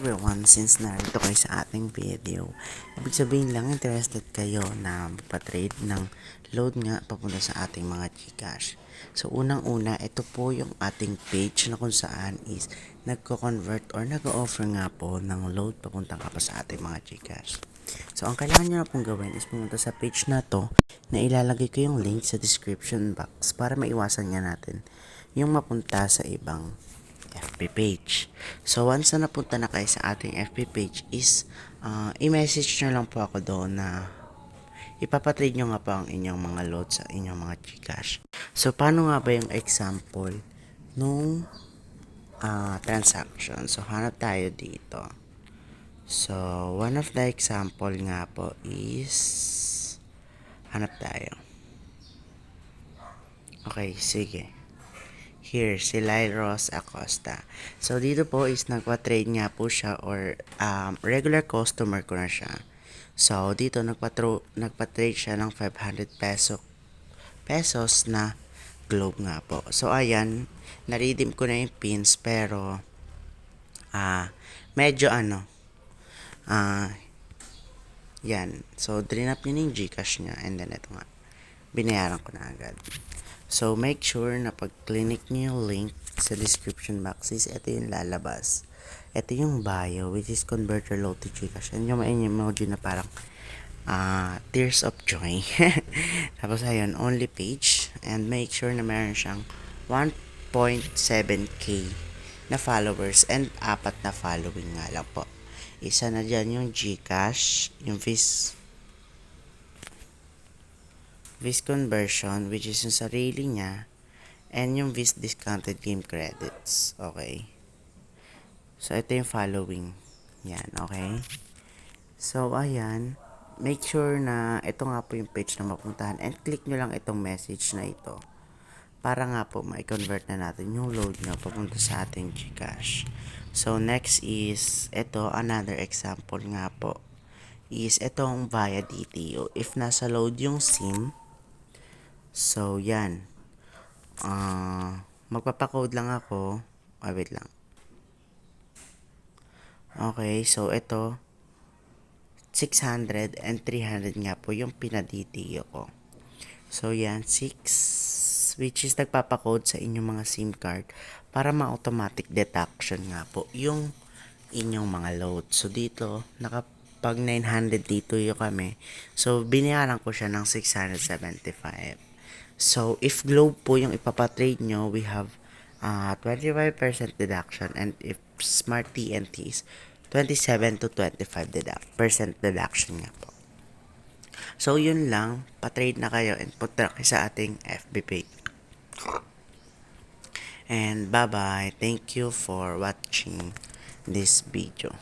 everyone, since narito kayo sa ating video, ibig sabihin lang interested kayo na magpa-trade ng load nga papunta sa ating mga Gcash. So unang-una, ito po yung ating page na kung saan is nagko-convert or nag-offer nga po ng load papunta nga pa sa ating mga Gcash. So ang kailangan nyo na pong gawin is pumunta sa page na to na ilalagay ko yung link sa description box para maiwasan nga natin yung mapunta sa ibang FB page. So, once na napunta na kayo sa ating FB page is, i-message nyo lang po ako doon na ipapatrade nyo nga po ang inyong mga load sa inyong mga Gcash. So, paano nga ba yung example nung transaction? So, hanap tayo dito. So, one of the example nga po is, hanap tayo. Okay, sige. Here, si Lyros Acosta. So, dito po is nagpa-trade nga po siya or regular customer ko na siya. So, dito nagpa-trade siya ng 500 pesos na globe nga po. So, ayan, na-redeem ko na yung pins pero medyo yan. So, drinap niya yung Gcash niya and then ito nga, binayaran ko na agad. So, make sure na pag click nyo yung link sa description box is ito yung lalabas. Ito yung bio, which is convert your load to Gcash. And yung may emoji na parang tears of joy. Tapos, ayun, only page. And make sure na meron siyang 1.7k na followers and 4 na following nga lang po. Isa na dyan yung Gcash, yung Vis conversion, which is yung sarili niya, and yung Vis discounted game credits. Okay. So, ito yung following. Yan, okay. So, ayan. Make sure na ito nga po yung page na mapuntahan and click nyo lang itong message na ito para nga po ma-convert na natin yung load nyo papunta sa ating Gcash. So, next is ito, another example nga po is itong via DTO. If nasa load yung SIM, so, yan. Magpapakode lang ako. Wait lang. Okay, so ito, 600 and 300 nga po yung pinaditiyo ko. So, yan, 6, which is nagpapakode sa inyong mga SIM card para ma-automatic deduction nga po yung inyong mga load. So, dito, pag 900 dito yung kami. So, binayaran ko siya ng 675. So, if Globe po yung ipapatrade nyo, we have 25% deduction, and if Smart TNT is 27 to 25% deduction nga po. So, yun lang. Pa-trade na kayo and punta kayo sa ating FB page. And bye-bye. Thank you for watching this video.